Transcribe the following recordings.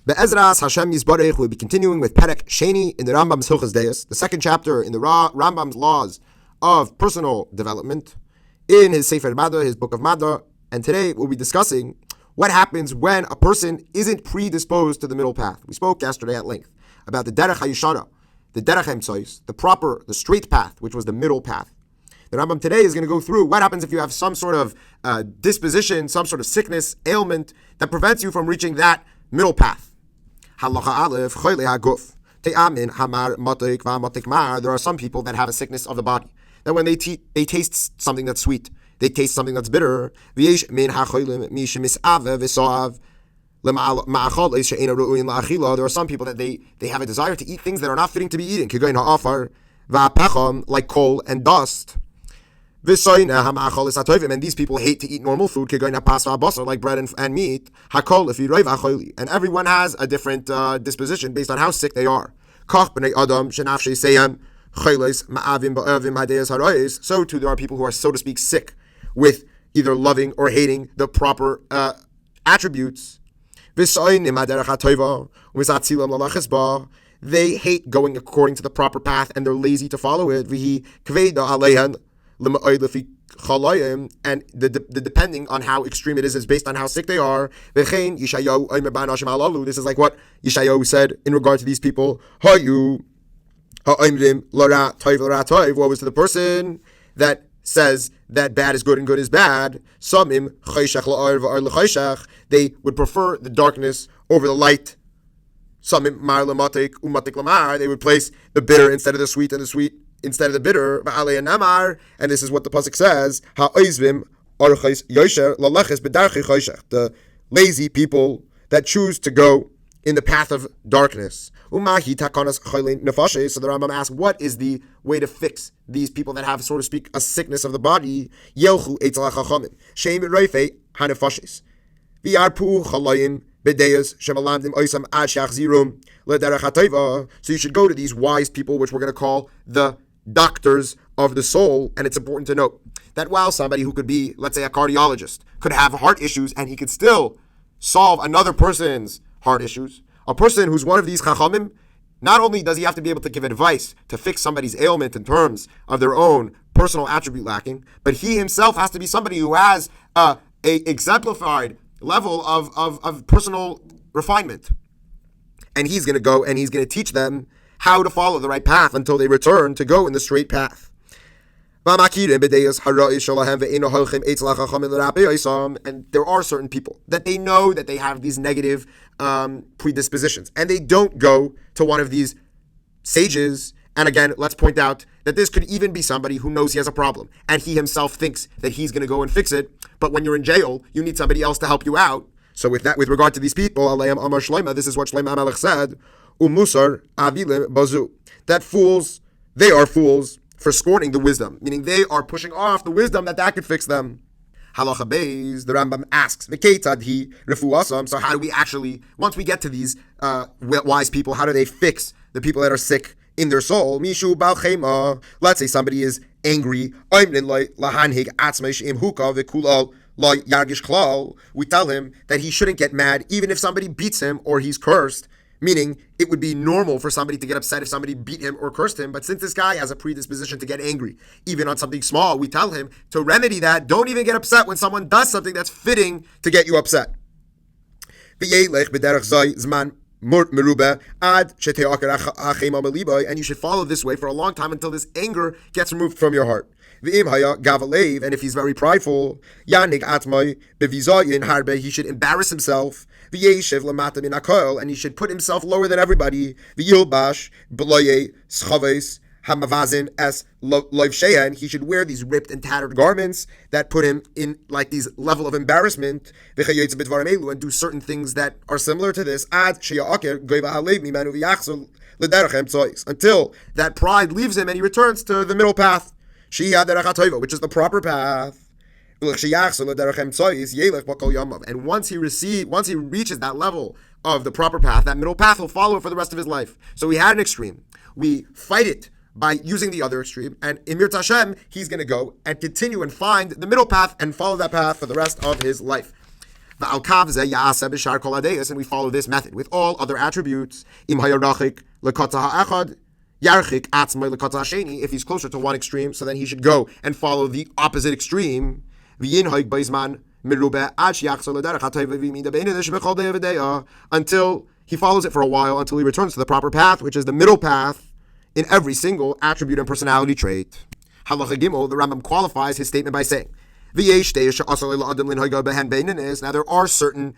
Be'ezras Hashem Yisbarech, we'll be continuing with Perek Sheni in the Rambam's Hilchos De'ot, the second chapter in the Rambam's laws of personal development, in his Sefer Mada, his book of Mada. And today we'll be discussing what happens when a person isn't predisposed to the middle path. We spoke yesterday at length about the Derech HaYishara, the Derech HaEmtsois, the straight path, which was the middle path. The Rambam today is going to go through what happens if you have some sort of disposition, some sort of sickness, ailment that prevents you from reaching that middle path. Halacha Aleph, Choyle HaGuf. Te'amin Hamar Matik V'Matik Mar. There are some people that have a sickness of the body, that when they taste something that's sweet, they taste something that's bitter. V'yesh min ha'cholim mi shemis'ave v'so'av lema'achol eis she'ena ru'uin la'achila. There are some people that they have a desire to eat things that are not fitting to be eaten. Kigoyin ha'afar v'apecham, like coal and dust. V'soyna ha'ma'achol es ha'tovim, and these people hate to eat normal food. Kigoyin ha'pas v'abasar, like bread and meat. Hakol if yiroy v'acholi, and everyone has a different disposition based on how sick they are. Kach b'nei adam shenafshei seyem. So too, there are people who are, so to speak, sick with either loving or hating the proper attributes. They hate going according to the proper path, and they're lazy to follow it. And the depending on how extreme it is based on how sick they are. This is like what Yeshayahu said in regard to these people. Woe is to the person that says that bad is good and good is bad. They would prefer the darkness over the light. They would place the bitter instead of the sweet, and the sweet instead of the bitter. And this is what the pasuk says: the lazy people that choose to go in the path of darkness. So the Rambam asks, what is the way to fix these people that have, so to speak, a sickness of the body? So you should go to these wise people, which we're going to call the doctors of the soul. And it's important to note that while somebody who could be, let's say, a cardiologist, could have heart issues and he could still solve another person's heart issues, a person who's one of these chachamim, not only does he have to be able to give advice to fix somebody's ailment in terms of their own personal attribute lacking, but he himself has to be somebody who has a exemplified level of personal refinement. And he's going to go and he's going to teach them how to follow the right path until they return to go in the straight path. And there are certain people that they know that they have these negative predispositions, and they don't go to one of these sages. And again, let's point out that this could even be somebody who knows he has a problem, and he himself thinks that he's going to go and fix it. But when you're in jail, you need somebody else to help you out. So with regard to these people, this is what Shlomo HaMelech said: "Umusar avilim bazu," that fools, they are fools for scorning the wisdom, meaning they are pushing off the wisdom that could fix them. Halacha Beis, the Rambam asks, so how do we actually, once we get to these wise people, how do they fix the people that are sick in their soul? Mishu bal chema, let's say somebody is angry, we tell him that he shouldn't get mad even if somebody beats him or he's cursed. Meaning, it would be normal for somebody to get upset if somebody beat him or cursed him. But since this guy has a predisposition to get angry, even on something small, we tell him to remedy that. Don't even get upset when someone does something that's fitting to get you upset. And you should follow this way for a long time until this anger gets removed from your heart. And if he's very prideful, he should embarrass himself, and he should put himself lower than everybody. And he should wear these ripped and tattered garments that put him in like these level of embarrassment, and do certain things that are similar to this, until that pride leaves him and he returns to the middle path, which is the proper path. And once he reaches that level of the proper path, that middle path will follow for the rest of his life. So we had an extreme. We fight it by using the other extreme, and Imir Tashem, he's going to go and continue and find the middle path and follow that path for the rest of his life. And we follow this method with all other attributes. If he's closer to one extreme, so then he should go and follow the opposite extreme. Until he follows it for a while, until he returns to the proper path, which is the middle path in every single attribute and personality trait. Halacha Gimel, the Rambam qualifies his statement by saying, now there are certain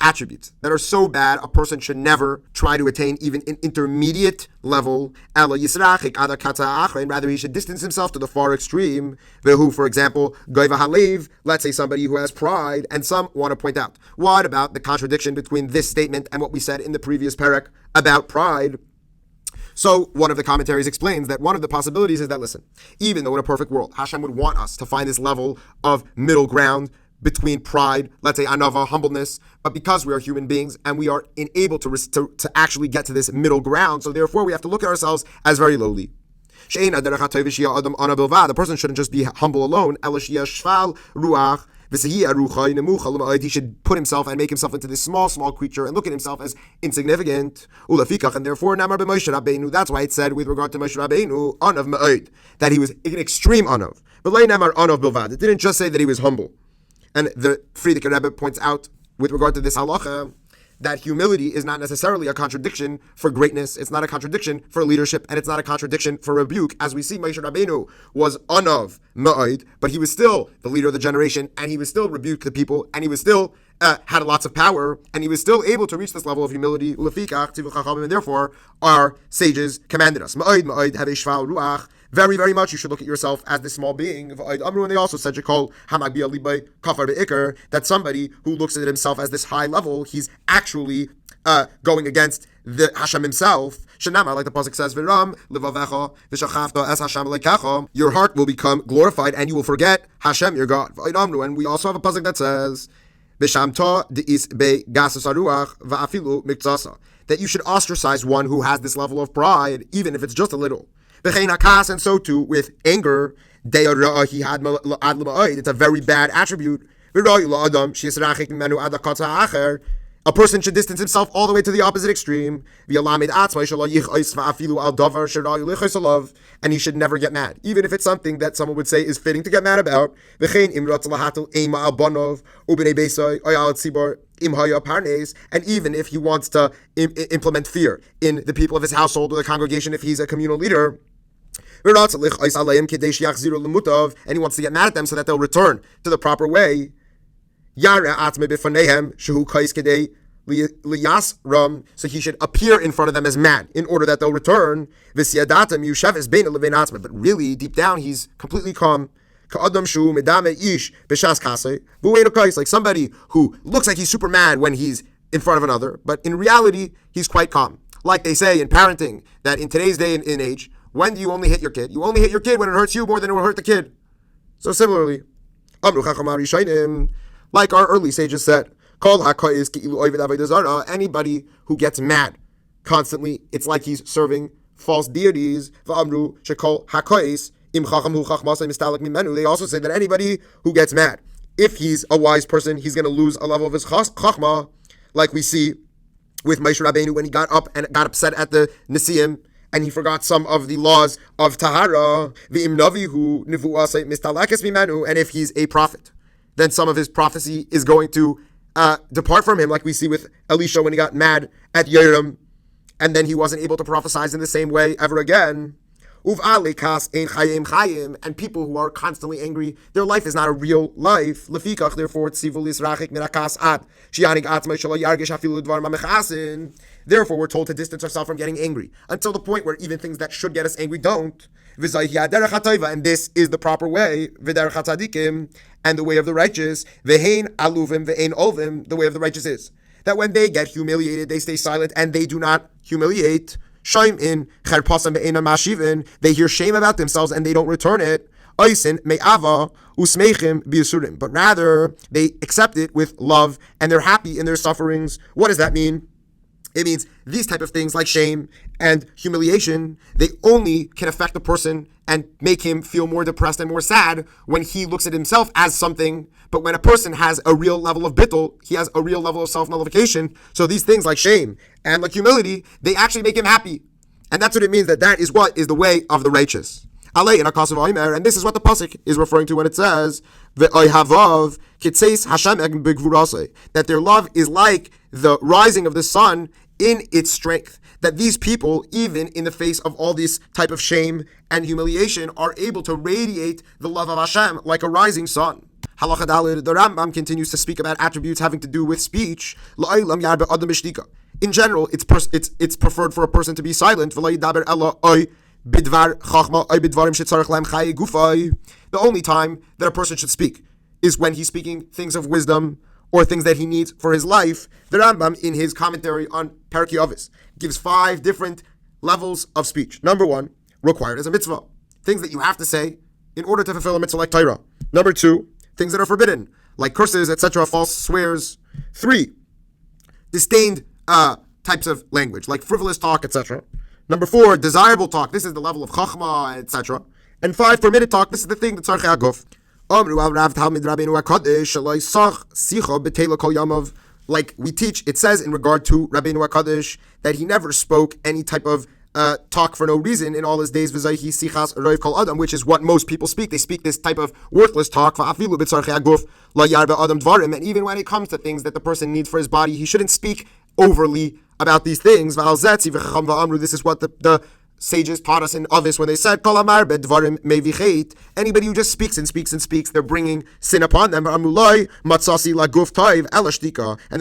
attributes that are so bad a person should never try to attain even an intermediate level. Rather, he should distance himself to the far extreme. For example, let's say somebody who has pride, and some want to point out, what about the contradiction between this statement and what we said in the previous parak about pride? So one of the commentaries explains that one of the possibilities is that, listen, even though in a perfect world, Hashem would want us to find this level of middle ground between pride, let's say anava, humbleness, but because we are human beings and we are unable to actually get to this middle ground, so therefore we have to look at ourselves as very lowly. The person shouldn't just be humble alone. He should put himself and make himself into this small creature and look at himself as insignificant. And therefore, that's why it said with regard to Moshe Rabbeinu, anav ma'od, that he was an extreme anav. But it didn't just say that he was humble. And the Frierdiker Rebbe points out with regard to this halacha that humility is not necessarily a contradiction for greatness. It's not a contradiction for leadership, and it's not a contradiction for rebuke. As we see, Moshe Rabbeinu was anav ma'od, but he was still the leader of the generation, and he was still rebuked the people, and he was still had lots of power, and he was still able to reach this level of humility. And therefore, our sages commanded us, ma'od ma'od have a shval ruach. Very, very much you should look at yourself as this small being. And they also said that somebody who looks at himself as this high level, he's actually going against the Hashem himself. Like the pasuk says, your heart will become glorified and you will forget Hashem, your God. And we also have a pasuk that says that you should ostracize one who has this level of pride, even if it's just a little. And so too with anger, it's a very bad attribute. A person should distance himself all the way to the opposite extreme. And he should never get mad, even if it's something that someone would say is fitting to get mad about. And even if he wants to implement fear in the people of his household or the congregation, if he's a communal leader, and he wants to get mad at them so that they'll return to the proper way, so he should appear in front of them as mad in order that they'll return. But really, deep down, he's completely calm. Like somebody who looks like he's super mad when he's in front of another, but in reality, he's quite calm. Like they say in parenting, that in today's day and age, when do you only hit your kid? You only hit your kid when it hurts you more than it will hurt the kid. So similarly, like our early sages said, anybody who gets mad constantly, it's like he's serving false deities. They also say that anybody who gets mad, if he's a wise person, he's going to lose a level of his chachma, like we see with Moshe Rabbeinu when he got up and got upset at the Nesiim, and he forgot some of the laws of Tahara. And if he's a prophet, then some of his prophecy is going to depart from him, like we see with Elisha when he got mad at Yerim, and then he wasn't able to prophesy in the same way ever again. And people who are constantly angry, their life is not a real life. Therefore, we're told to distance ourselves from getting angry until the point where even things that should get us angry don't. And this is the proper way, and the way of the righteous, the way of the righteous is that when they get humiliated, they stay silent and they do not humiliate. They hear shame about themselves and they don't return it. But rather they accept it with love and they're happy in their sufferings. What does that mean? It means these type of things like shame and humiliation, they only can affect a person and make him feel more depressed and more sad when he looks at himself as something. But when a person has a real level of bittul, he has a real level of self-nullification. So these things like shame and like humility, they actually make him happy. And that's what it means, that is what is the way of the righteous. And this is what the pasuk is referring to when it says that their love is like the rising of the sun in its strength. That these people, even in the face of all this type of shame and humiliation, are able to radiate the love of Hashem like a rising sun. Halacha Daled, the Rambam continues to speak about attributes having to do with speech. In general, it's preferred for a person to be silent. The only time that a person should speak is when he's speaking things of wisdom or things that he needs for his life. The Rambam, in his commentary on Perkei Avos, gives 5 different levels of speech. Number 1, required as a mitzvah. Things that you have to say in order to fulfill a mitzvah like Torah. Number 2, things that are forbidden, like curses, etc., false swears. 3, disdained types of language, like frivolous talk, etc. Number 4, desirable talk. This is the level of chachma, etc. And 5, permitted talk. This is the thing that's tzarchei aguf. Like we teach, it says in regard to Rabbeinu HaKadosh that he never spoke any type of talk for no reason in all his days, which is what most people speak. They speak this type of worthless talk. And even when it comes to things that the person needs for his body, he shouldn't speak overly about these things. This is what the sages taught us in Avos when they said, anybody who just speaks and speaks and speaks, they're bringing sin upon them. And this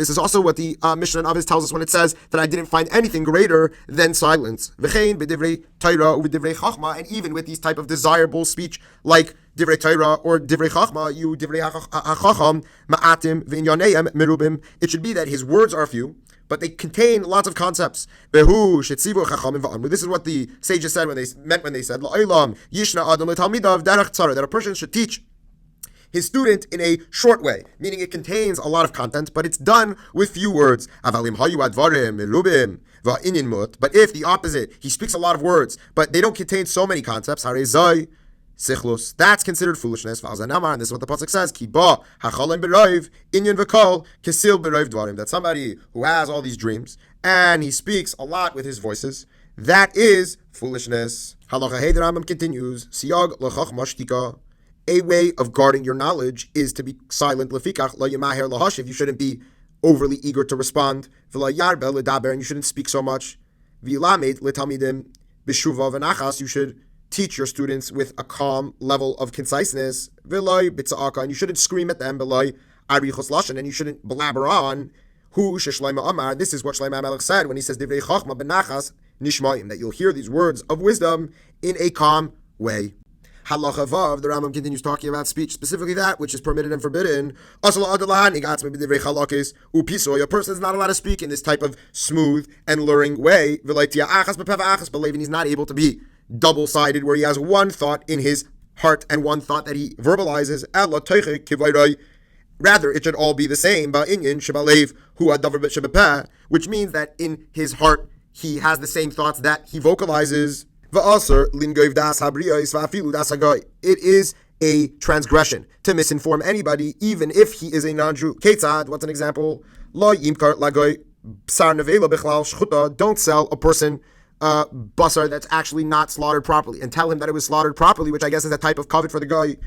is also what the Mishneh in Avos tells us when it says that I didn't find anything greater than silence. And even with these type of desirable speech like divrei Torah or divrei chachma, divrei hachacham ma'atim v'inyaneim merubim, it should be that his words are few, but they contain lots of concepts. This is what the sages said when they said that a person should teach his student in a short way, meaning it contains a lot of content, but it's done with few words. But if the opposite, he speaks a lot of words, but they don't contain so many concepts, Sichlus, that's considered foolishness. And this is what the pasuk says: that somebody who has all these dreams and he speaks a lot with his voices, that is foolishness. Halacha Hey, the Rambam continues: a way of guarding your knowledge is to be silent. You shouldn't be overly eager to respond, and you shouldn't speak so much. You should teach your students with a calm level of conciseness, and you shouldn't scream at them, and you shouldn't blabber on. This is what Shlomo HaMelech said when he says divrei chachma benachas nishmaim, that you'll hear these words of wisdom in a calm way. Halacha Vav, the Rambam continues talking about speech, specifically that which is permitted and forbidden. A person is not allowed to speak in this type of smooth and luring way. But he's not able to be double-sided, where he has one thought in his heart and one thought that he verbalizes. Rather, it should all be the same, which means that in his heart he has the same thoughts that he vocalizes. It is a transgression to misinform anybody, even if he is a non-Jew. What's an example? Don't sell a person basar that's actually not slaughtered properly, and tell him that it was slaughtered properly, which I guess is a type of covet for the guy.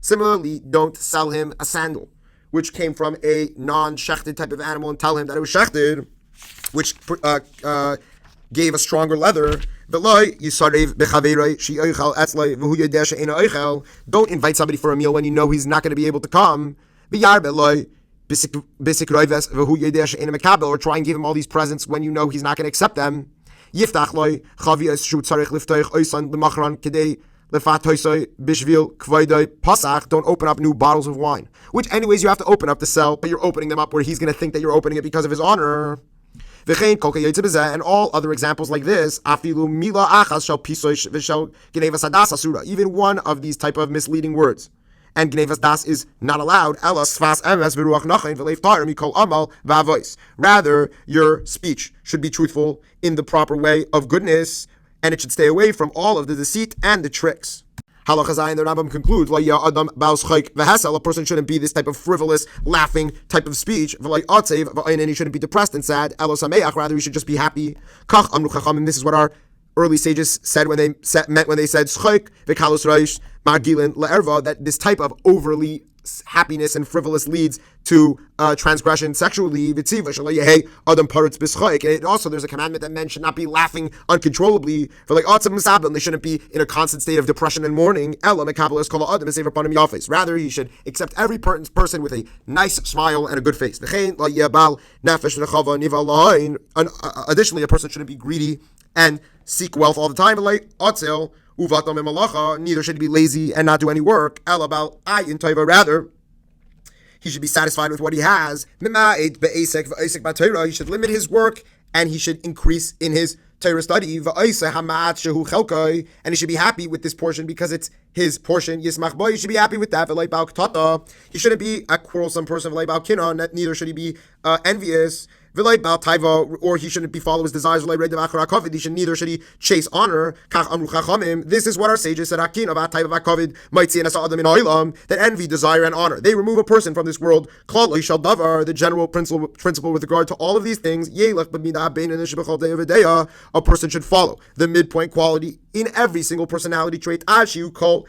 Similarly, don't sell him a sandal which came from a non-shechted type of animal, and tell him that it was shechted, which gave a stronger leather. Don't invite somebody for a meal when you know he's not going to be able to come. Or try and give him all these presents when you know he's not going to accept them. Don't open up new bottles of wine, which anyways you have to open up to sell, but you're opening them up where he's going to think that you're opening it because of his honor. And all other examples like this, even one of these type of misleading words and gnevas das is not allowed. Rather, your speech should be truthful in the proper way of goodness, and it should stay away from all of the deceit and the tricks. Halacha Zayin, the Rambam concludes, a person shouldn't be this type of frivolous, laughing type of speech, and he shouldn't be depressed and sad. Rather, he should just be happy. And this is what our early sages said when they said that this type of overly happiness and frivolous leads to transgression sexually. And also, there's a commandment that men should not be laughing uncontrollably. They shouldn't be in a constant state of depression and mourning. Rather, he should accept every person with a nice smile and a good face. Additionally, a person shouldn't be greedy and seek wealth all the time. Neither should he be lazy and not do any work. Rather, he should be satisfied with what he has. He should limit his work and he should increase in his Torah study. And he should be happy with this portion because it's his portion. You should be happy with that. He shouldn't be a quarrelsome person. Neither should he be envious. Or he shouldn't be follow his desires. Neither should he chase honor. This is what our sages said, that envy, desire, and honor, they remove a person from this world. The general principle with regard to all of these things, a person should follow the midpoint quality in every single personality trait, until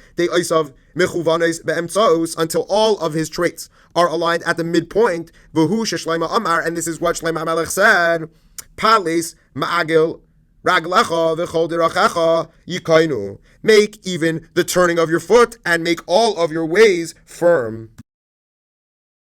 all of his traits are aligned at the midpoint. And this is what Shlomo HaMelech said, Pales ma'agil raglecha v'chol derachecha yikainu. Make even the turning of your foot and make all of your ways firm.